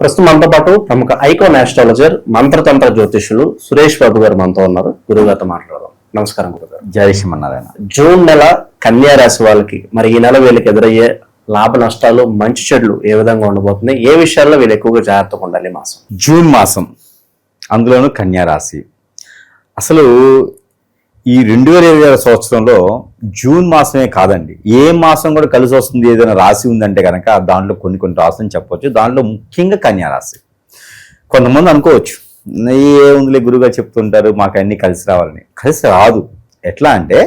ప్రస్తుతం మనతో పాటు ప్రముఖ ఐకాన్ ఆస్ట్రాలజర్ మంత్రతంత్ర జ్యోతిషులు సురేష్ బాబు గారు మనతో ఉన్నారు. గురుగారితో మాట్లాడదాం. నమస్కారం గురుగారు. జై శ్రీమన్నారాయణ. జూన్ నెల కన్యా రాశి వాళ్ళకి మరి ఈ నెల వీళ్ళకి ఎదురయ్యే లాభ నష్టాలు, మంచి చెడులు ఏ విధంగా ఉండబోతున్నాయి, ఏ విషయాల్లో వీళ్ళు ఎక్కువగా జాగ్రత్తగా ఉండాలి మాసం? జూన్ మాసం, అందులోనూ కన్యా రాశి. అసలు ఈ 2020 సంవత్సరంలో జూన్ మాసమే కాదండి, ఏ మాసం కూడా కలిసి వస్తుంది ఏదైనా రాశి ఉందంటే కనుక దాంట్లో కొన్ని రాశులని చెప్పవచ్చు. దాంట్లో ముఖ్యంగా కన్యా రాశి. కొంతమంది అనుకోవచ్చు, ఏముందిలే గురువుగా చెప్తుంటారు మాకు అన్ని కలిసి రావాలని. కలిసి రాదు. ఎట్లా అంటే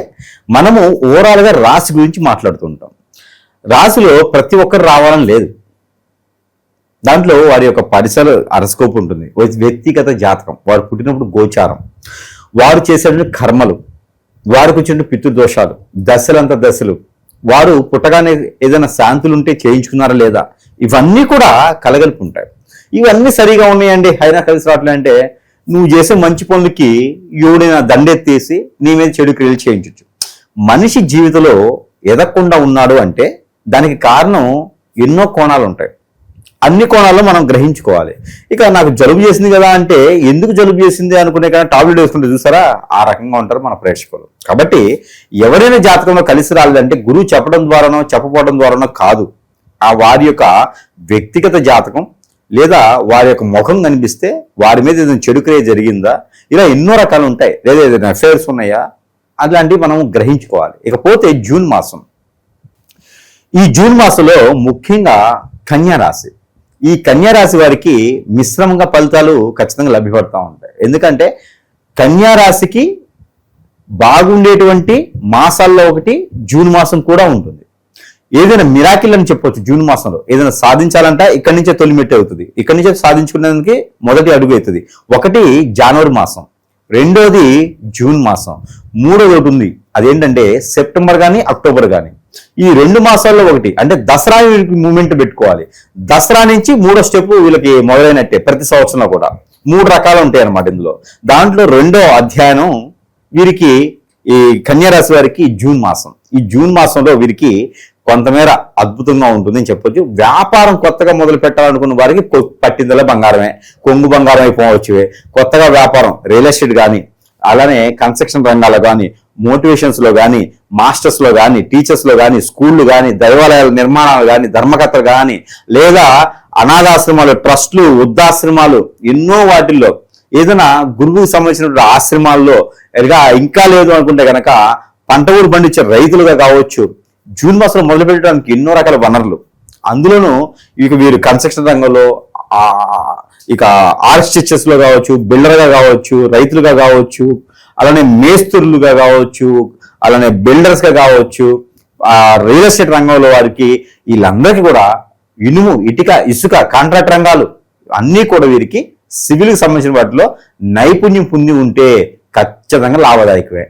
మనము ఓవరాల్గా రాశి గురించి మాట్లాడుతుంటాం. రాశిలో ప్రతి ఒక్కరు రావాలని లేదు. దాంట్లో వారి యొక్క పరిసర అరస్కోప్ ఉంటుంది, వ్యక్తిగత జాతకం, వారు పుట్టినప్పుడు గోచారం, వారు చేసేటువంటి కర్మలు, వారికి వచ్చిన పితృదోషాలు, దశలు, వారు పుట్టగానే ఏదైనా శాంతులు ఉంటే చేయించుకున్నారా లేదా, ఇవన్నీ కూడా కలగలిపి ఉంటాయి. ఇవన్నీ సరిగా ఉన్నాయండి అయినా కలిసి రావట్లే అంటే నువ్వు చేసే మంచి పనులకి ఎవడైనా దండెత్తేసి నీ మీద చెడు క్రియలు చేయించవచ్చు. మనిషి జీవితంలో ఎదగకుండా ఉన్నాడు అంటే దానికి కారణం ఎన్నో కోణాలు ఉంటాయి. అన్ని కోణాల్లో మనం గ్రహించుకోవాలి. ఇక నాకు జలుబు చేసింది కదా అంటే ఎందుకు జలుబు చేసింది అనుకునే కానీ టాబ్లెట్ వేసుకుంటే చూసారా, ఆ రకంగా ఉంటారు మన ప్రేక్షకులు. కాబట్టి ఎవరైనా జాతకంలో కలిసి రాలేదంటే గురువు చెప్పడం ద్వారానో చెప్పకపోవడం ద్వారానో కాదు, ఆ వారి యొక్క వ్యక్తిగత జాతకం లేదా వారి యొక్క ముఖం కనిపిస్తే వారి మీద ఏదైనా చెడు క్రియ జరిగిందా, ఇలా ఎన్నో రకాలు ఉంటాయి, లేదా ఏదైనా అఫైర్స్ ఉన్నాయా, అలాంటివి మనం గ్రహించుకోవాలి. ఇకపోతే జూన్ మాసం, ఈ జూన్ మాసంలో ముఖ్యంగా కన్యా రాశి. ఈ కన్యా రాశి వారికి మిశ్రమంగా ఫలితాలు ఖచ్చితంగా లభ్యపడుతూ ఉంటాయి. ఎందుకంటే కన్యా రాశికి బాగుండేటువంటి మాసాల్లో ఒకటి జూన్ మాసం కూడా ఉంటుంది. ఏదైనా మిరాకిల్ అని చెప్పొచ్చు. జూన్ మాసంలో ఏదైనా సాధించాలంటే ఇక్కడి నుంచే తొలిమెట్టు అవుతుంది, ఇక్కడి నుంచే సాధించుకునేందుకు మొదటి అడుగు అవుతుంది. ఒకటి జనవరి మాసం, రెండోది జూన్ మాసం, మూడోది ఒకటి ఉంది, అదేంటంటే సెప్టెంబర్ కానీ అక్టోబర్ కానీ. ఈ 2 మాసాల్లో ఒకటి అంటే దసరా మూమెంట్ పెట్టుకోవాలి. దసరా నుంచి 3వ స్టెప్ వీళ్ళకి మొదలైనట్టే. ప్రతి సంవత్సరంలో కూడా 3 రకాలు ఉంటాయి అన్నమాట. ఇందులో దాంట్లో 2వ అధ్యయనం వీరికి ఈ కన్యా రాశి వారికి జూన్ మాసం. ఈ జూన్ మాసంలో వీరికి కొంతమేర అద్భుతంగా ఉంటుందని చెప్పొచ్చు. వ్యాపారం కొత్తగా మొదలు పెట్టాలనుకున్న వారికి పట్టిందల బంగారమే, కొంగు బంగారం అయిపోవచ్చు. కొత్తగా వ్యాపారం రియల్ ఎస్టేట్ కానీ, అలానే కన్స్ట్రక్షన్ రంగాల్లో కానీ, మోటివేషన్స్లో కానీ, మాస్టర్స్లో కానీ, టీచర్స్లో కానీ, స్కూళ్ళు కానీ, దైవాలయాల నిర్మాణాలు కానీ, ధర్మకర్తలు కానీ, లేదా అనాథాశ్రమాలు, ట్రస్టులు, వృద్ధాశ్రమాలు, ఎన్నో వాటిల్లో ఏదైనా గురువుకు సంబంధించినటువంటి ఆశ్రమాల్లో ఇంకా లేదు అనుకుంటే కనుక పంట ఊరు పండించే రైతులుగా కావచ్చు. జూన్ మాసంలో మొదలు పెట్టడానికి ఎన్నో రకాల వనరులు. అందులోనూ ఇక వీరు కన్స్ట్రక్షన్ రంగంలో, ఇక ఆర్కిటెక్చర్స్ లో కావచ్చు, బిల్డర్గా కావచ్చు, రైతులుగా కావచ్చు, అలానే మేస్త్రులుగా కావచ్చు, అలానే బిల్డర్స్ గా కావచ్చు, రియల్ ఎస్టేట్ రంగంలో వారికి, వీళ్ళందరికీ కూడా ఇనుము, ఇటుక, ఇసుక, కాంట్రాక్ట్ రంగాలు అన్నీ కూడా వీరికి సివిల్కి సంబంధించిన వాటిలో నైపుణ్యం పొంది ఉంటే ఖచ్చితంగా లాభదాయకమే.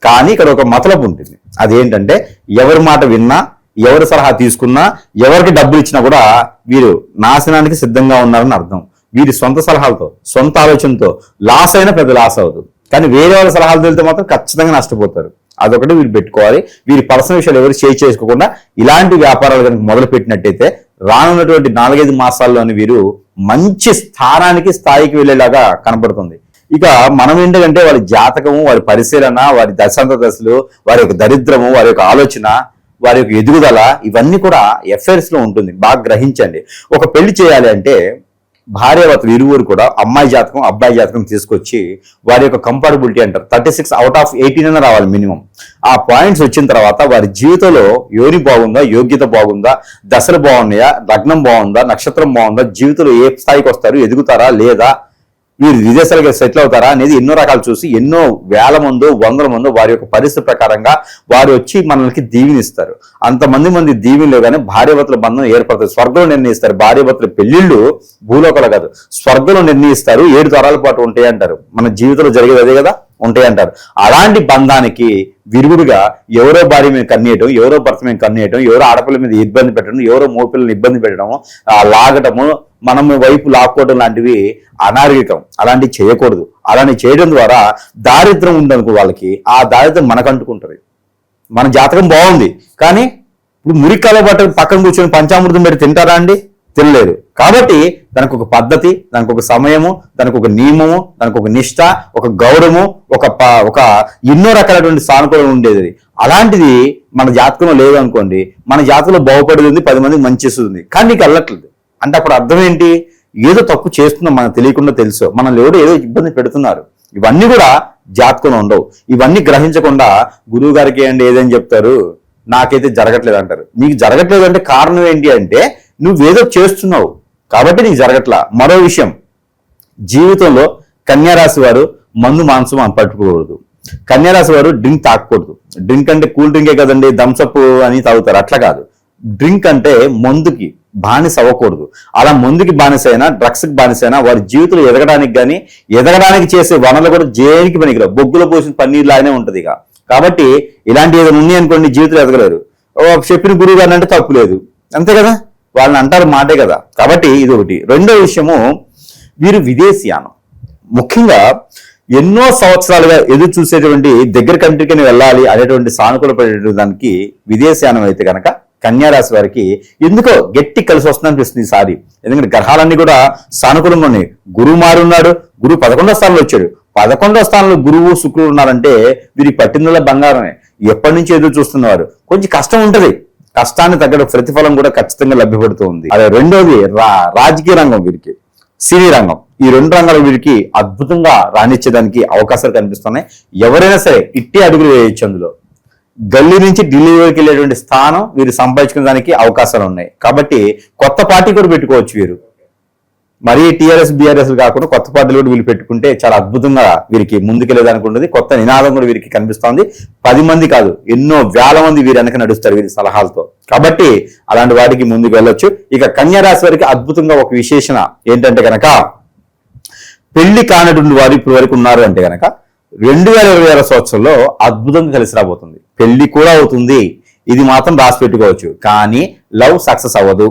కానీ ఇక్కడ ఒక మతలబు ఉంటుంది. అదేంటంటే ఎవరి మాట విన్నా, ఎవరి సలహా తీసుకున్నా, ఎవరికి డబ్బులు ఇచ్చినా కూడా వీరు నాశనానికి సిద్ధంగా ఉన్నారని అర్థం. వీరి సొంత సలహాలతో, సొంత ఆలోచనతో లాస్ అయినా పెద్ద లాస్ అవుతుంది. కానీ వేరే వాళ్ళ సలహాలు తెలితే మాత్రం ఖచ్చితంగా నష్టపోతారు. అదొకటి వీరు పెట్టుకోవాలి. వీరి పర్సనల్ విషయాలు ఎవరు షేర్ చేసుకోకుండా ఇలాంటి వ్యాపారాలు కనుక మొదలు పెట్టినట్టయితే రానున్నటువంటి 4-5 మాసాల్లోని వీరు మంచి స్థాయికి వెళ్ళేలాగా కనపడుతుంది. ఇక మనం ఏంటంటే వారి జాతకము, వారి పరిశీలన, వారి దశలు, వారి యొక్క దరిద్రము, వారి యొక్క ఆలోచన, వారి యొక్క ఎదుగుదల, ఇవన్నీ కూడా అఫైర్స్ లో ఉంటుంది. బాగా గ్రహించండి. ఒక పెళ్లి చేయాలి అంటే భార్యాభర్తలు ఇరువురు కూడా అమ్మాయి జాతకం, అబ్బాయి జాతకం తీసుకొచ్చి వారి యొక్క కంపాటబిలిటీ అంటారు, 36 out of 18 రావాలి మినిమం. ఆ పాయింట్స్ వచ్చిన తర్వాత వారి జీవితంలో యోని బాగుందా, యోగ్యత బాగుందా, దశలు బాగున్నాయా, లగ్నం బాగుందా, నక్షత్రం బాగుందా, జీవితంలో ఏ స్థాయికి వస్తారు, ఎదుగుతారా లేదా, వీరు విదేశాలుగా సెటిల్ అవుతారా అనేది ఎన్నో రకాలు చూసి ఎన్నో వేల మందో 100 మందో వారి యొక్క పరిస్థితి ప్రకారంగా వారు వచ్చి మనకి దీవెనిస్తారు. అంతమంది దీవెనలో కానీ భార్యాభర్తల బంధం ఏర్పడుతుంది. స్వర్గంలో నిర్ణయిస్తారు. భార్యాభర్తల పెళ్లిళ్ళు భూలోకాలు కాదు, స్వర్గంలో నిర్ణయిస్తారు. 7 తరాల పాటు ఉంటాయి అంటారు. మన జీవితంలో జరిగేది అదే కదా, ఉంటాయి అంటారు. అలాంటి బంధానికి విరుగుడుగా ఎవరో భార్య మీద కన్నేయటం, ఎవరో భర్త మీద కన్నేయటం, ఎవరో ఆడపిల్ల మీద ఇబ్బంది పెట్టడం, ఎవరో మోపిల్లని ఇబ్బంది పెట్టడము, లాగటము, మనం వైపు లాక్కోవడం లాంటివి అనాగరికం. అలాంటివి చేయకూడదు. అలాంటి చేయడం ద్వారా దారిద్రం ఉందనుకో వాళ్ళకి, ఆ దారిద్రం మనకు అంటుకుంటుంది. మన జాతకం బాగుంది కానీ ఇప్పుడు మురికాల పట్ట పక్కన కూర్చొని పంచామృతం పెట్టి తింటారా అండి? తినలేరు. కాబట్టి దానికి ఒక పద్ధతి, దానికి ఒక సమయము, దానికి ఒక నియమము, దానికి ఒక నిష్ఠ, ఒక గౌరవము, ఒక ఎన్నో రకాలైనటువంటి సానుకూలం ఉండేది. అలాంటిది మన జాతకంలో లేదు అనుకోండి, మన జాతకంలో బాగుపడేది ఉంది, 10 మందికి మంచి చేస్తుంది, కానీ నీకు వెళ్ళట్లేదు అంటే అప్పుడు అర్థం ఏంటి? ఏదో తప్పు చేస్తున్నాం, మనకు తెలియకుండా తెలుసు, మనల్ని ఎవరు ఏదో ఇబ్బంది పెడుతున్నారు. ఇవన్నీ కూడా జాతకంలో ఉండవు. ఇవన్నీ గ్రహించకుండా గురువు గారికి ఏంటి ఏదని చెప్తారు, నాకైతే జరగట్లేదు అంటారు. నీకు జరగట్లేదు అంటే కారణం ఏంటి అంటే నువ్వేదో చేస్తున్నావు కాబట్టి నీకు జరగట్లా. మరో విషయం, జీవితంలో కన్యారాశి వారు మందు మాంసం పట్టుకోకూడదు. కన్యారాశి వారు డ్రింక్ తాగకూడదు. డ్రింక్ అంటే కూల్ డ్రింకే కదండి, థమ్సప్ అని తాగుతారు, అట్లా కాదు. డ్రింక్ అంటే మందుకి బానిస అవ్వకూడదు. అలా మందుకి బానిస అయినా, డ్రగ్స్కి బానిస అయినా వారి జీవితంలో ఎదగడానికి కానీ, ఎదగడానికి చేసే వనరులు కూడా దేనికి పనికిరావు. బొగ్గులో పోసిన పన్నీర్ లాగానే ఉంటది ఇక. కాబట్టి ఇలాంటి ఏదైనా ఉన్నాయి అనుకోండి, జీవితంలో ఎదగలేరు. చెప్పిన గురువు గారిని అంటే తప్పు లేదు, అంతే కదా, వాళ్ళని అంటారు మాటే కదా. కాబట్టి ఇది ఒకటి. రెండో విషయము, వీరు విదేశీయానం, ముఖ్యంగా ఎన్నో సంవత్సరాలుగా ఎదురు చూసేటువంటి దగ్గర కంట్రీకి వెళ్ళాలి అనేటువంటి సానుకూల పడేటువంటి దానికి విదేశీయానం అయితే కనుక కన్యారాశి వారికి ఎందుకో గట్టి కలిసి వస్తుంది అనిపిస్తుంది ఈసారి. ఎందుకంటే గ్రహాలన్నీ కూడా సానుకూలంగా ఉన్నాయి. గురువు మారున్నాడు, గురువు 11వ స్థానంలో వచ్చాడు. 11వ స్థానంలో గురువు శుక్రుడు ఉన్నారంటే వీరికి పట్టిందల్లా బంగారమే. ఎప్పటి నుంచి ఎదురు చూస్తున్నవారు. కొంచెం కష్టం ఉంటది, కష్టాన్ని తగ్గ ప్రతిఫలం కూడా ఖచ్చితంగా లభ్యపడుతూ ఉంది. అదే రెండోది రాజకీయ రంగం, వీరికి సినీ రంగం, ఈ 2 రంగాలు వీరికి అద్భుతంగా రాణించేదానికి అవకాశాలు కనిపిస్తున్నాయి. ఎవరైనా సరే ఇట్టే అడుగులు వేయొచ్చు. అందులో గల్లీ నుంచి ఢిల్లీ వరకు వెళ్ళేటువంటి స్థానం వీరు సంపాదించుకునే దానికి అవకాశాలు ఉన్నాయి. కాబట్టి కొత్త పార్టీ కూడా పెట్టుకోవచ్చు వీరు. మరీ టీఆర్ఎస్ బీఆర్ఎస్ కాకుండా కొత్త పార్టీలు కూడా వీళ్ళు పెట్టుకుంటే చాలా అద్భుతంగా వీరికి ముందుకెళ్ళేదానికి ఉంటుంది. కొత్త నినాదం కూడా వీరికి కనిపిస్తోంది. 10 మంది కాదు, ఎన్నో వేల మంది వీరి వెనక నడుస్తారు వీరి సలహాలతో. కాబట్టి అలాంటి వాటికి ముందుకు వెళ్ళొచ్చు. ఇక కన్యా రాశి వారికి అద్భుతంగా ఒక విశేషణ ఏంటంటే కనుక, పెళ్లి కానటువంటి వారు ఇప్పుడు వరకు ఉన్నారు అంటే కనుక 2026 సంవత్సరంలో అద్భుతంగా కలిసి రాబోతుంది. పెళ్లి కూడా అవుతుంది, ఇది మాత్రం రాసి పెట్టుకోవచ్చు. కానీ లవ్ సక్సెస్ అవ్వదు,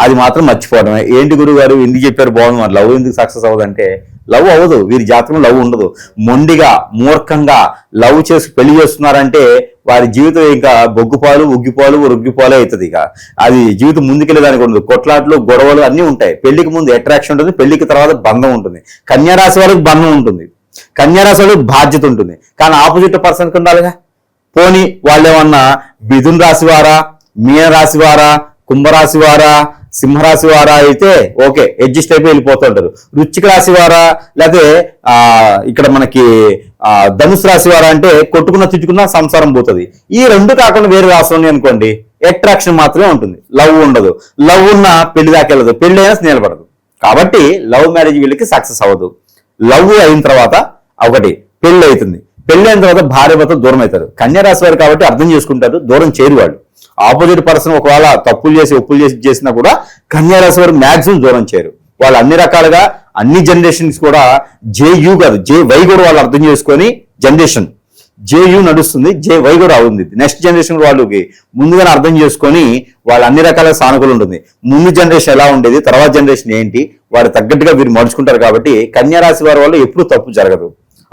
అది మాత్రం మర్చిపోవడమే. ఏంటి గురువు గారు ఎందుకు చెప్పారు, బాగుంది, మరి లవ్ ఎందుకు సక్సెస్ అవ్వదు అంటే, లవ్ అవ్వదు, వీరి జాతకంలో లవ్ ఉండదు. మొండిగా మూర్ఖంగా లవ్ చేసి పెళ్లి చేస్తున్నారంటే వారి జీవితం ఇంకా బొగ్గుపాలు ఉగ్గిపాలు రుగ్గిపాలు అవుతుంది. ఇక అది జీవితం ముందుకెళ్ళేదానికి ఉండదు. కొట్లాట్లు గొడవలు అన్నీ ఉంటాయి. పెళ్లికి ముందు అట్రాక్షన్ ఉంటుంది, పెళ్లికి తర్వాత బంధం ఉంటుంది. కన్యారాశి వాళ్ళకి బంధం ఉంటుంది, కన్యారాశి వాళ్ళకి బాధ్యత ఉంటుంది. కానీ ఆపోజిట్ పర్సన్కి ఉండాలిగా. పోనీ వాళ్ళు ఏమన్నా మిథున రాశి వారా, మీన రాశి వారా, కుంభరాశి వారా, సింహరాశి వారా అయితే ఓకే, అడ్జస్ట్ అయిపోయి వెళ్ళిపోతుంటారు. వృశ్చిక రాశి వారా, లేకపోతే ఇక్కడ మనకి ధనుసు రాశి వారా అంటే కొట్టుకున్న తిట్టుకున్న సంసారం పోతుంది. ఈ 2 కాకుండా వేరే రాశులు ఉన్నాయి అనుకోండి, అట్రాక్షన్ మాత్రమే ఉంటుంది, లవ్ ఉండదు. లవ్ ఉన్న పెళ్లి దాకా వెళ్ళదు, పెళ్లి అయినా నిలబడదు. కాబట్టి లవ్ మ్యారేజ్ వీళ్ళకి సక్సెస్ అవ్వదు. లవ్ అయిన తర్వాత ఒకటి పెళ్లి అవుతుంది, పెళ్లి అయిన తర్వాత భార్య భర్తలు దూరం అవుతారు. కన్యా రాశి వారు కాబట్టి అర్థం చేసుకుంటారు, దూరం చేరు వాళ్ళు. ఆపోజిట్ పర్సన్ ఒకవేళ తప్పులు చేసి ఒప్పులు చేసి చేసినా కూడా కన్యా రాశి వారు మాక్సిమం దూరం చేయరు. వాళ్ళు అన్ని రకాలుగా అన్ని జనరేషన్స్ కూడా JU కాదు JY కూడా వాళ్ళు అర్థం చేసుకొని, జనరేషన్ JU నడుస్తుంది, JY కూడా ఉంది. నెక్స్ట్ జనరేషన్ వాళ్ళకి ముందుగానే అర్థం చేసుకొని వాళ్ళు అన్ని రకాల సానుకూలు ఉంటుంది. ముందు జనరేషన్ ఎలా ఉండేది, తర్వాత జనరేషన్ ఏంటి, వారు తగ్గట్టుగా వీరు మడుచుకుంటారు. కాబట్టి కన్యా రాశి వారి వల్ల ఎప్పుడూ తప్పు జరగదు.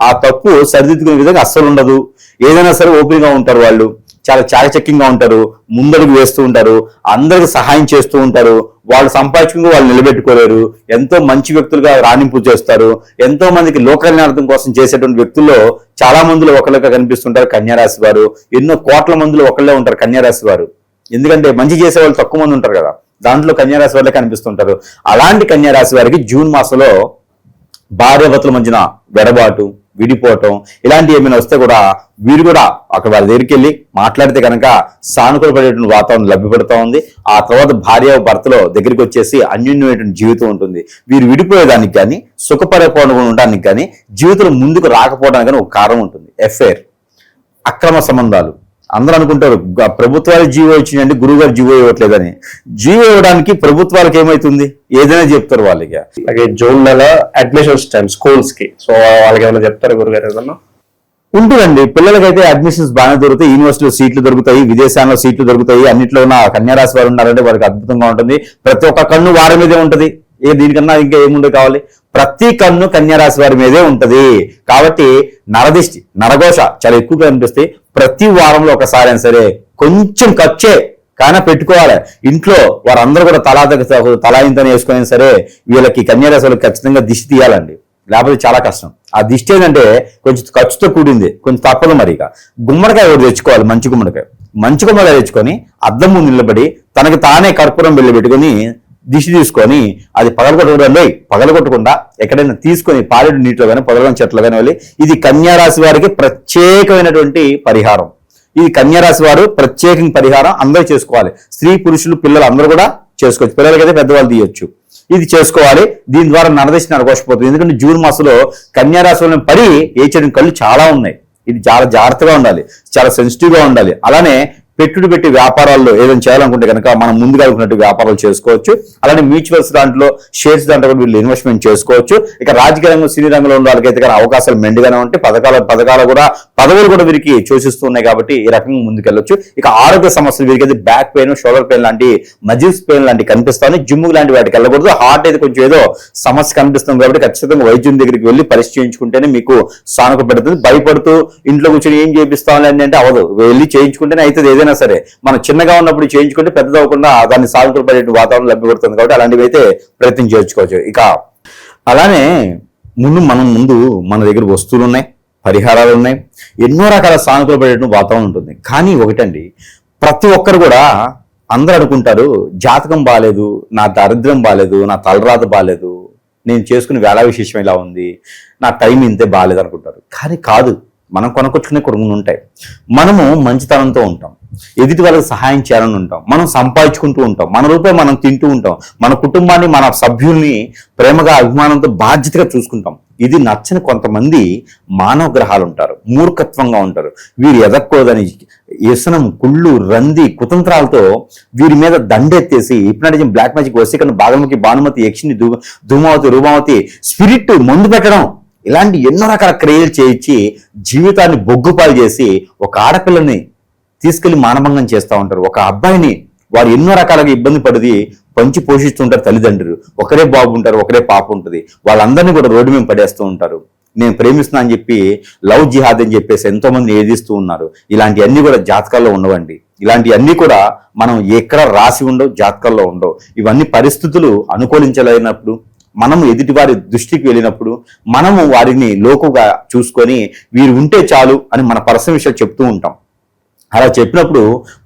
ఆ తప్పు సరిదిద్దుకునే విధంగా అస్సలు ఉండదు. ఏదైనా సరే ఓపెన్ గా ఉంటారు, వాళ్ళు చాలా చాకచక్యంగా ఉంటారు, ముందడుగు వేస్తూ ఉంటారు, అందరికి సహాయం చేస్తూ ఉంటారు. వాళ్ళు సంపాదించుకుని వాళ్ళు నిలబెట్టుకోలేరు. ఎంతో మంచి వ్యక్తులుగా రాణింపు చేస్తారు. ఎంతో మందికి లోక కళ్యాణార్థం కోసం చేసేటువంటి వ్యక్తుల్లో చాలా మందిలో ఒకళ్ళగా కనిపిస్తుంటారు కన్యా రాశి వారు. ఎన్నో కోట్ల మందిలో ఒకళ్ళే ఉంటారు కన్యా రాశి వారు. ఎందుకంటే మంచి చేసే వాళ్ళు తక్కువ మంది ఉంటారు కదా, దాంట్లో కన్యా రాశి వాళ్ళే కనిపిస్తుంటారు. అలాంటి కన్యా రాశి వారికి జూన్ మాసంలో భార్యాభర్తల మధ్యన వెడబాటు, విడిపోవటం ఇలాంటివి ఏమైనా వస్తే కూడా వీరు కూడా అక్కడ వాళ్ళ దగ్గరికి వెళ్ళి మాట్లాడితే కనుక సానుకూల పడేటువంటి వాతావరణం లభ్యపడుతూ ఉంది. ఆ తర్వాత భార్య భర్తలో దగ్గరికి వచ్చేసి అన్యోన్యమైనటువంటి జీవితం ఉంటుంది. వీరు విడిపోయేదానికి కానీ, సుఖపడిపోవడం ఉండడానికి కానీ, జీవితంలో ముందుకు రాకపోవడానికి కానీ ఒక కారణం ఉంటుంది, ఎఫ్ఐఆర్, అక్రమ సంబంధాలు. అందరూ అనుకుంటారు ప్రభుత్వాలు జీవో ఇచ్చినాయంటే గురువు గారు జీవో ఇవ్వట్లేదని. జీవో ఇవ్వడానికి ప్రభుత్వాలకు ఏమైతుంది, ఏదైనా చెప్తారు వాళ్ళకి. అలాగే జూన్ నెల అడ్మిషన్స్ టైం స్కూల్స్ కి, సో వాళ్ళకి ఏమైనా చెప్తారు గురుగారు ఏదన్నా? ఉంటుందండి. పిల్లలకైతే అడ్మిషన్స్ బాగానే దొరుకుతాయి, యూనివర్సిటీలో సీట్లు దొరుకుతాయి, విదేశాల్లో సీట్లు దొరుకుతాయి. అన్నింటిలో ఉన్న కన్యా రాశి వారు ఉన్నారంటే వారికి అద్భుతంగా ఉంటుంది. ప్రతి ఒక్క కన్ను వారి మీదే ఉంటది. దీనికన్నా ఇంకా ఏముండే కావాలి, ప్రతి కన్ను కన్యా రాశి వారి మీదే ఉంటది. కాబట్టి నరదిష్టి, నరఘోష చాలా ఎక్కువగా అనిపిస్తాయి. ప్రతి వారంలో ఒకసారి అయినా సరే కొంచెం ఖర్చే కానీ పెట్టుకోవాలి. ఇంట్లో వారందరూ కూడా తలా ఇంతని వేసుకునే సరే వీళ్ళకి కన్యారాశి వాళ్ళకి ఖచ్చితంగా దిష్టి తీయాలండి, లేకపోతే చాలా కష్టం. ఆ దిష్టి ఏంటంటే కొంచెం ఖర్చుతో కూడింది, కొంచెం తప్పదు. మరి ఇక గుమ్మడికాయ ఒకటి తెచ్చుకోవాలి, మంచి గుమ్మడికాయ తెచ్చుకొని అద్దం ముందు నిలబడి తనకి తానే కర్పూరం బిళ్ళ పెట్టుకొని దిష్టి తీసుకొని అది పగలగొట్టకుండా ఎక్కడైనా తీసుకొని పాలేడు నీటిలో కానీ పొదలని చెట్లు కానీ వెళ్ళి, ఇది కన్యారాశి వారికి ప్రత్యేకమైనటువంటి పరిహారం. ఇది కన్యారాశి వారు ప్రత్యేకంగా పరిహారం అందరూ చేసుకోవాలి. స్త్రీ పురుషులు పిల్లలు అందరూ కూడా చేసుకోవచ్చు, పిల్లలకైతే పెద్దవాళ్ళు తీయొచ్చు. ఇది చేసుకోవాలి. దీని ద్వారా నరదశ నరకోశపోతుంది. ఎందుకంటే జూన్ మాసంలో కన్యారాశిలో పడి ఏచేయడం కళ్ళు చాలా ఉన్నాయి. ఇది చాలా జాగ్రత్తగా ఉండాలి, చాలా సెన్సిటివ్గా ఉండాలి. అలానే పెట్టి వ్యాపారాల్లో ఏదైనా చేయాలనుకుంటే కనుక మనం ముందుగా అనుకున్నట్టు వ్యాపారాలు చేసుకోవచ్చు. అలానే మ్యూచువల్స్ దాంట్లో, షేర్స్ దాంట్లో కూడా వీళ్ళు ఇన్వెస్ట్మెంట్ చేసుకోవచ్చు. ఇక రాజకీయ రంగం, సినీ రంగంలో ఉన్న వాళ్ళకైతే కానీ అవకాశాలు మెండుగానే ఉంటాయి. పదవులు కూడా వీరికి సూచిస్తున్నాయి కాబట్టి ఈ రకంగా ముందుకెళ్ళొచ్చు. ఇక ఆరోగ్య సమస్యలు వీరికైతే బ్యాక్ పెయిన్, షోల్డర్ పెయిన్ లాంటి, మజిల్స్ పెయిన్ లాంటి కనిపిస్తాయి. జిమ్ లాంటి వాటికి వెళ్ళకూడదు. హార్ట్ అయితే కొంచెం ఏదో సమస్య కనిపిస్తుంది కాబట్టి ఖచ్చితంగా వైద్యుని దగ్గరికి వెళ్ళి పరిశీలించుకుంటేనే మీకు సానుకూల పెడుతుంది. భయపడుతూ ఇంట్లో కూర్చొని ఏం చేపిస్తామని అంటే అవదు, వెళ్ళి చేయించుకుంటేనే అవుతుంది. ఏదైనా సరే మనం చిన్నగా ఉన్నప్పుడు చేయించుకుంటే పెద్దదవకుండా దాన్ని సానుకూల పడే వాతావరణం లభ్యపడుతుంది కాబట్టి అలాంటివి అయితే ప్రయత్నం చేయించుకోవచ్చు. ఇక అలానే ముందు మన దగ్గర వస్తువులు ఉన్నాయి, పరిహారాలు ఉన్నాయి, ఎన్నో రకాల సానుకూల పడే వాతావరణం ఉంటుంది. కానీ ఒకటండి, ప్రతి ఒక్కరు కూడా అందరూ అనుకుంటారు జాతకం బాగాలేదు, నా దరిద్రం బాగాలేదు, నా తలరాత బాగాలేదు, నేను చేసుకునే వేళ విశేషం ఇలా ఉంది, నా టైం ఇంతే బాగాలేదు అనుకుంటారు. కానీ కాదు, మనం కొనుక్కొచ్చుకునే కొన్ని ఉంటాయి. మనము మంచితనంతో ఉంటాం, ఎదుటి వాళ్ళకి సహాయం చేయాలని ఉంటాం, మనం సంపాదించుకుంటూ ఉంటాం, మన రూపాయి మనం తింటూ ఉంటాం, మన కుటుంబాన్ని, మన సభ్యుల్ని ప్రేమగా, అభిమానంతో, బాధ్యతగా చూసుకుంటాం. ఇది నచ్చని కొంతమంది మానవ గ్రహాలు ఉంటారు, మూర్ఖత్వంగా ఉంటారు. వీరు ఎదక్కోదని వ్యసనం, కుళ్ళు, రంది, కుతంత్రాలతో వీరి మీద దండెత్తేసి హిప్నాటిజం, బ్లాక్ మ్యాజిక్, వశీకరణ, భాగముఖి, భానుమతి, యక్షిని, ధూమావతి, రూపావతి, స్పిరిట్, మందు పెట్టడం, ఇలాంటి ఎన్నో రకాల క్రియలు చేయించి జీవితాన్ని బొగ్గుపాలు చేసి ఒక ఆడపిల్లని తీసుకెళ్లి మానభంగం చేస్తూ ఉంటారు. ఒక అబ్బాయిని వారు ఎన్నో రకాలుగా ఇబ్బంది పడి పంచి పోషిస్తుంటారు తల్లిదండ్రులు. ఒకరే బాబు ఉంటారు, ఒకరే పాప ఉంటుంది. వాళ్ళందరినీ కూడా రోడ్డు మీద పడేస్తూ ఉంటారు. నేను ప్రేమిస్తున్నా అని చెప్పి లవ్ జిహాద్ అని చెప్పేసి ఎంతో మంది ఏదిస్తూ ఉన్నారు. ఇలాంటివన్నీ కూడా జాతకాల్లో ఉండవండి. ఇలాంటివన్నీ కూడా మనం ఎక్కడ రాసి ఉండవు, జాతకాల్లో ఉండవు. ఇవన్నీ పరిస్థితులు అనుకూలించలేనప్పుడు, మనము ఎదుటి వారి దృష్టికి వెళ్ళినప్పుడు మనము వారిని లోకుగా చూసుకొని వీరు ఉంటే చాలు అని మన పర్సనల్ విషయాలు చెప్తూ ఉంటాం. అలా చెప్పినప్పుడు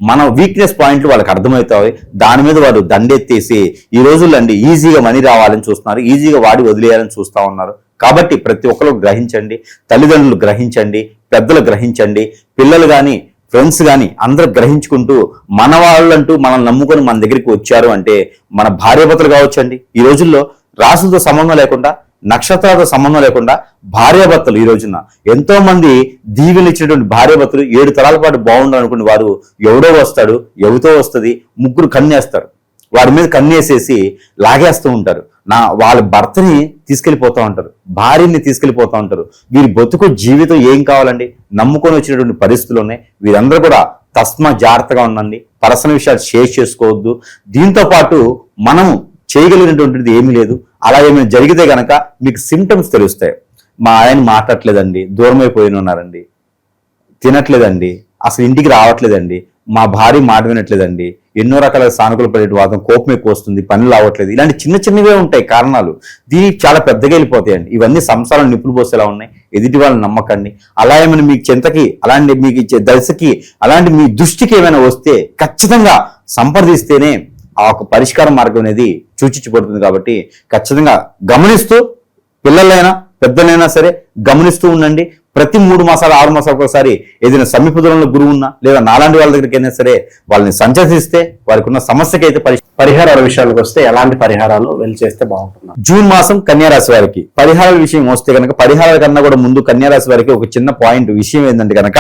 మన వీక్నెస్ పాయింట్లు వాళ్ళకి అర్థమవుతాయి. దాని మీద వారు దండెత్తేసి ఈ రోజుల్లో అండి ఈజీగా మనీ రావాలని చూస్తున్నారు, ఈజీగా వాడి వదిలేయాలని చూస్తూ ఉన్నారు. కాబట్టి ప్రతి ఒక్కరు గ్రహించండి, తల్లిదండ్రులు గ్రహించండి, పెద్దలు గ్రహించండి, పిల్లలు కానీ ఫ్రెండ్స్ కానీ అందరూ గ్రహించుకుంటూ మన వాళ్ళంటూ మనల్ని నమ్ముకొని మన దగ్గరికి వచ్చారు అంటే మన భార్యాభర్తలు కావచ్చండి. ఈ రోజుల్లో రాసులతో సంబంధం లేకుండా, నక్షత్రాలతో సంబంధం లేకుండా భార్యాభర్తలు ఈ రోజున ఎంతో మంది దీవెలు ఇచ్చినటువంటి భార్యాభర్తలు 7 తరాల పాటు బాగుండాలనుకుని వారు ఎవడో వస్తాడు, ఎవరితో వస్తుంది, ముగ్గురు కన్నేస్తారు, వారి మీద కన్నేసేసి లాగేస్తూ ఉంటారు. వాళ్ళ భర్తని తీసుకెళ్లిపోతూ ఉంటారు, భార్యని తీసుకెళ్లిపోతూ ఉంటారు. వీరి బతుకు జీవితం ఏం కావాలండి, నమ్ముకొని వచ్చినటువంటి పరిస్థితులు ఉన్నాయి. వీరందరూ కూడా తస్మా జాగ్రత్తగా ఉండండి, పర్సనల్ విషయాలు షేర్ చేసుకోవద్దు. దీంతో పాటు మనము చేయగలిగినటువంటిది ఏమీ లేదు. అలా ఏమైనా జరిగితే గనక మీకు సిమ్టమ్స్ తెలుస్తాయి. మా ఆయన మాట్లాడలేదండి, దూరం అయిపోయిన ఉన్నారండి, తినట్లేదండి, అసలు ఇంటికి రావట్లేదండి, మా భార్య మాట వినట్లేదండి, ఎన్నో రకాల సానుకూల పడే వాదం, కోపం ఎక్కువ వస్తుంది, పనులు అవ్వట్లేదు, ఇలాంటి చిన్నవే ఉంటాయి కారణాలు. దీనికి చాలా పెద్దగా వెళ్ళిపోతాయండి. ఇవన్నీ సంసారం నిప్పులు పోసేలా ఉన్నాయి. ఎదుటి వాళ్ళని నమ్మకండి. అలా ఏమైనా మీకు చింతకి, అలాంటి మీకు ఇచ్చే దశకి, అలాంటి మీ దృష్టికి ఏమైనా వస్తే ఖచ్చితంగా సంప్రదిస్తేనే ఆ ఒక పరిష్కార మార్గం అనేది సూచించబడుతుంది. కాబట్టి ఖచ్చితంగా గమనిస్తూ, పిల్లలైనా పెద్దలైనా సరే గమనిస్తూ ఉండండి. ప్రతి 3 మాసాలు 6 మాసాలకు ఒకసారి ఏదైనా సమీప దూరంలో గురువు ఉన్నా లేదా నాలాంటి వాళ్ళ దగ్గరికి అయినా సరే వాళ్ళని సంచరిస్తే వారికి ఉన్న సమస్యకి అయితే పరిహారాల విషయానికి వస్తే ఎలాంటి పరిహారాలు వెళ్ళి చేస్తే బాగుంటుంది? జూన్ మాసం కన్యారాశి వారికి పరిహారాల విషయం వస్తే కనుక, పరిహారాల కన్నా కూడా ముందు కన్యారాశి వారికి ఒక చిన్న పాయింట్ విషయం ఏంటంటే కనుక,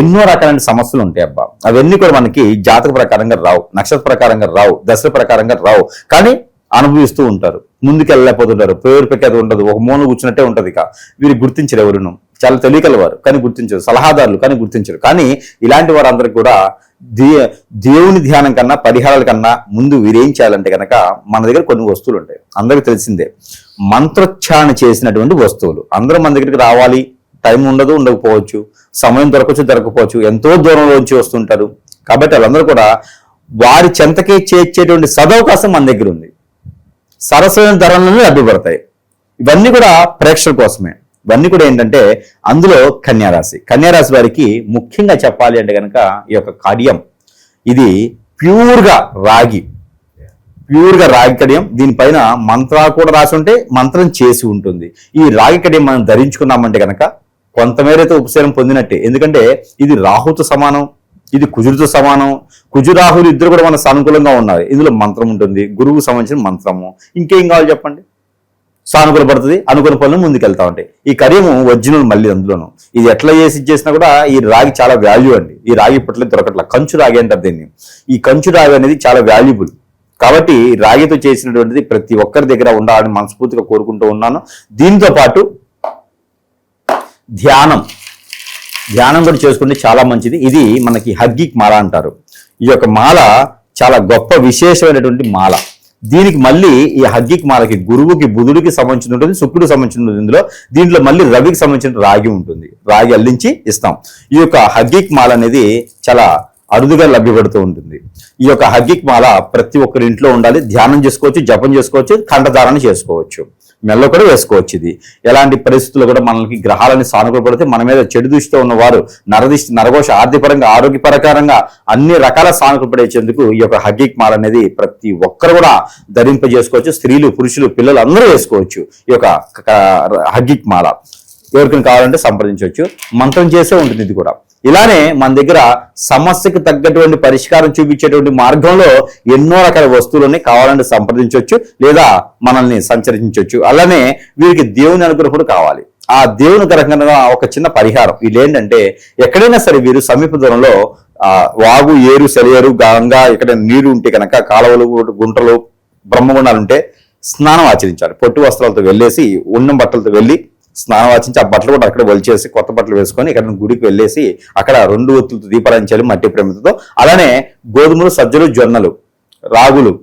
ఎన్నో రకాలైన సమస్యలు ఉంటాయి అబ్బా. అవన్నీ కూడా మనకి జాతక ప్రకారంగా రావు, నక్షత్ర ప్రకారంగా రావు, దశల ప్రకారంగా రావు. కానీ అనుభవిస్తూ ఉంటారు, ముందుకెళ్ళలేకపోతుంటారు, పేరు పెట్టేది ఉండదు, ఒక మూల కూర్చున్నట్టే ఉంటది. ఇక వీరు గుర్తించరు, ఎవరును చాలా తెలియకలవారు కానీ గుర్తించరు, సలహాదారులు కానీ గుర్తించరు. కానీ ఇలాంటి వారందరికీ కూడా దేవుని ధ్యానం కన్నా, పరిహారాల కన్నా ముందు వీరేం చేయాలంటే కనుక, మన దగ్గర కొన్ని వస్తువులు ఉంటాయి, అందరికీ తెలిసిందే, మంత్రోచ్చారణ చేసినటువంటి వస్తువులు. అందరూ మన దగ్గరికి రావాలి, టైం ఉండకపోవచ్చు, సమయం దొరకకపోవచ్చు, ఎంతో దూరంలో నుంచి వస్తుంటారు. కాబట్టి వాళ్ళందరూ కూడా వారి చెంతకే చేర్చేటువంటి సదవకాశం మన దగ్గర ఉంది. సరసమైన ధరలను లభ్యపడతాయి. ఇవన్నీ కూడా ప్రేక్షకుల కోసమే. ఇవన్నీ కూడా ఏంటంటే అందులో కన్యారాశి వారికి ముఖ్యంగా చెప్పాలి అంటే కనుక ఈ యొక్క కడియం ఇది ప్యూర్గా రాగి కడియం. దీనిపైన మంత్రాలు కూడా రాసి ఉంటే మంత్రం చేసి ఉంటుంది. ఈ రాగి కడియం మనం ధరించుకున్నామంటే కనుక కొంతమేరైతే ఉపశమనం పొందినట్టే. ఎందుకంటే ఇది రాహుతో సమానం, ఇది కుజుడితో సమానం. కుజురాహులు ఇద్దరు కూడా మన సానుకూలంగా ఉన్నారు. ఇందులో మంత్రం ఉంటుంది, గురువుకు సంబంధించిన మంత్రము. ఇంకేం కావాలి చెప్పండి? సానుకూల పడుతుంది, అనుకూల పనులు ముందుకెళ్తా ఉంటాయి. ఈ కడియము ఒరిజినల్ మళ్ళీ అందులోను. ఇది ఎట్లా చేసినా కూడా ఈ రాగి చాలా వాల్యూ అండి. ఈ రాగి ఇప్పట్లో దొరకట్లా. కంచు రాగి అంటారు దీన్ని. ఈ కంచు రాగి అనేది చాలా వాల్యుబుల్. కాబట్టి రాగితో చేసినటువంటిది ప్రతి ఒక్కరి దగ్గర ఉండాలని మనస్ఫూర్తిగా కోరుకుంటూ ఉన్నాను. దీంతో పాటు ధ్యానం కూడా చేసుకుంటే చాలా మంచిది. ఇది మనకి హగ్గిక్ మాల అంటారు. ఈ యొక్క మాల చాలా గొప్ప విశేషమైనటువంటి మాల. దీనికి మళ్ళీ ఈ హగ్గిక్ మాలకి గురువుకి బుధుడికి సంబంధించి ఉంటుంది, శుక్రుడికి సంబంధించి ఉంటుంది. దీంట్లో మళ్ళీ రవికి సంబంధించిన రాగి ఉంటుంది. రాగి అల్లించి ఇస్తాం. ఈ యొక్క హగ్గిక్ మాల అనేది చాలా అరుదుగా లభ్యపడుతూ ఉంటుంది. ఈ యొక్క హగ్గిక్ మాల ప్రతి ఒక్కరి ఇంట్లో ఉండాలి. ధ్యానం చేసుకోవచ్చు, జపం చేసుకోవచ్చు, కంఠధారణ చేసుకోవచ్చు, మెల్ల కూడా వేసుకోవచ్చు. ఇది ఎలాంటి పరిస్థితుల్లో కూడా మనకి గ్రహాలని సానుకూలపడితే మన మీద చెడు దృష్టితో ఉన్నవారు నరఘోష ఆర్థికపరంగా ఆరోగ్యపరకంగా అన్ని రకాల సానుకూలపడేందుకు ఈ యొక్క హగ్గిక్ మాల అనేది ప్రతి ఒక్కరు కూడా ధరింపజేసుకోవచ్చు. స్త్రీలు, పురుషులు, పిల్లలు అందరూ వేసుకోవచ్చు ఈ యొక్క హగ్గిక్ మాల. ఎవరికైనా కావాలంటే సంప్రదించవచ్చు. మంత్రం చేసే ఉంటుంది ఇది కూడా. ఇలానే మన దగ్గర సమస్యకు తగ్గటువంటి పరిష్కారం చూపించేటువంటి మార్గంలో ఎన్నో రకాల వస్తువులని కావాలంటే సంప్రదించవచ్చు, లేదా మనల్ని సంచరించవచ్చు. అలానే వీరికి దేవుని అనుగ్రహం కావాలి. ఆ దేవుని గ్రహంగా ఒక చిన్న పరిహారం. వీళ్ళు ఏంటంటే ఎక్కడైనా సరే వీరు సమీప దూరంలో వాగు, ఏరు, సెలయేరు, గంగా ఎక్కడ నీరు ఉంటే కనుక కాలువలు, గుంటలు, బ్రహ్మగుండాలు ఉంటే స్నానం ఆచరించాలి. పొట్టు వస్త్రాలతో వెళ్ళేసి, ఉన్నం బట్టలతో వెళ్ళి స్నానం ఆచరించి ఆ బట్టలు కూడా అక్కడ వలిచేసి కొత్త బట్టలు వేసుకొని ఇక్కడ గుడికి వెళ్ళేసి అక్కడ 2 ఒత్తులతో దీపారాధించాలి మట్టి ప్రమిదతో. అలానే గోధుమలు, సజ్జలు, జొన్నలు, రాగులు,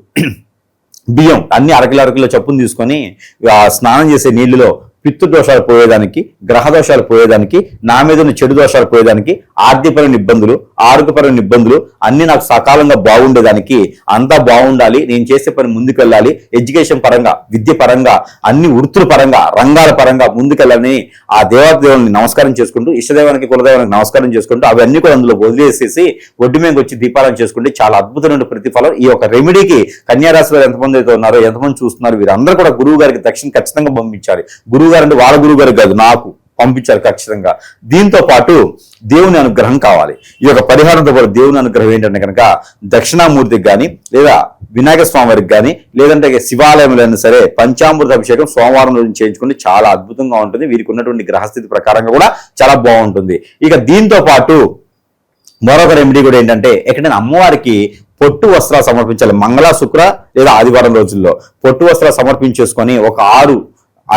బియ్యం అన్ని అరకిలో చప్పును తీసుకొని స్నానం చేసే నీళ్లలో పితృ దోషాలు పోయేదానికి, గ్రహ దోషాలు పోయేదానికి, నా మీద ఉన్న చెడు దోషాలు పోయేదానికి, ఆర్థికపరమైన ఇబ్బందులు, ఆరోగ్యపరమైన ఇబ్బందులు అన్ని నాకు సకాలంగా బాగుండేదానికి, అంతా బాగుండాలి, నేను చేసే పని ముందుకెళ్ళాలి, ఎడ్యుకేషన్ పరంగా, విద్య పరంగా, అన్ని వృత్తుల పరంగా, రంగాల పరంగా ముందుకెళ్ళాలని ఆ దేవాదేవుని నమస్కారం చేసుకుంటూ, ఇష్టదేవానికి, కులదేవానికి నమస్కారం చేసుకుంటూ అవన్నీ కూడా అందులో వదిలేసేసి ఒడ్డు మీద వచ్చి దీపాలను చేసుకుంటే చాలా అద్భుతమైన ప్రతిఫలం. ఈ యొక్క రెమెడీకి కన్యారాశి వారు ఎంతమంది అయితే ఉన్నారో, ఎంతమంది చూస్తున్నారు, వీరందరూ కూడా గురువు గారికి దక్షిణ ఖచ్చితంగా పంపించాలి. గురువు గారు అంటే వాళ్ళ గురువు గారికి కాదు, నాకు పంపించారు ఖచ్చితంగా. దీంతో పాటు దేవుని అనుగ్రహం కావాలి. ఈ యొక్క పరిహారంతో పాటు దేవుని అనుగ్రహం ఏంటంటే కనుక దక్షిణామూర్తికి కానీ, లేదా వినాయక స్వామి వారికి కానీ, లేదంటే శివాలయంలో అయినా సరే పంచామృత అభిషేకం సోమవారం రోజు చేయించుకుంటే చాలా అద్భుతంగా ఉంటుంది. వీరికి ఉన్నటువంటి గ్రహస్థితి ప్రకారంగా కూడా చాలా బాగుంటుంది. ఇక దీంతో పాటు మరొక రెమెడీ కూడా ఏంటంటే ఎక్కడైనా అమ్మవారికి పొట్టు వస్త్రాలు సమర్పించాలి. మంగళ, శుక్ర లేదా ఆదివారం రోజుల్లో పొట్టు వస్త్రాలు సమర్పించేసుకొని ఒక 6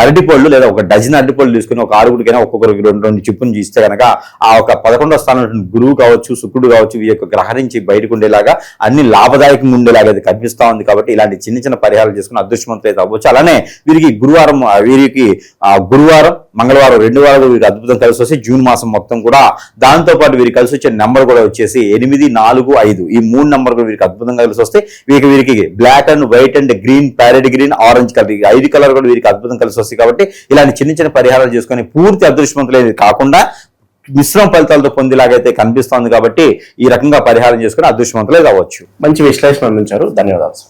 అరటిపళ్ళు లేదా ఒక డజన్ అరటిపళ్ళు తీసుకుని ఒక 6గురికైనా ఒక్కొక్కరికి 2 చిప్పును ఇస్తే కనుక ఆ ఒక 11వ స్థానం గురువు కావచ్చు, శుక్రుడు కావచ్చు, వీరి యొక్క గ్రహం నుంచి బయటకు ఉండేలాగా అన్ని లాభదాయకంగా ఉండేలాగా అది కనిపిస్తా ఉంది. కాబట్టి ఇలాంటి చిన్న చిన్న పరిహారాలు చేసుకుని అదృష్టవంతులు అయితే అవ్వచ్చు. అలానే వీరికి గురువారం, మంగళవారం 2 వారాలు వీరికి అద్భుతం కలిసి వస్తే జూన్ మాసం మొత్తం కూడా. దాంతో పాటు వీరికి కలిసి వచ్చే నెంబర్ కూడా వచ్చేసి 8, 4, 5 ఈ 3 నెంబర్ కూడా వీరికి అద్భుతంగా కలిసి వస్తే వీరికి black and white and green, parrot green, orange colour, 5 colour కూడా వీరికి అద్భుతం కలిసి వస్తాయి. కాబట్టి ఇలాంటి చిన్న చిన్న పరిహారాలు చేసుకొని పూర్తి అదృష్టవంతులు కాకుండా మిశ్రమ ఫలితాలతో పొందేలాగైతే కనిపిస్తోంది. కాబట్టి ఈ రకంగా పరిహారం చేసుకుని అదృష్టవంతులు అవ్వచ్చు. మంచి విశ్లేషణ అందించారు. ధన్యవాదాలు.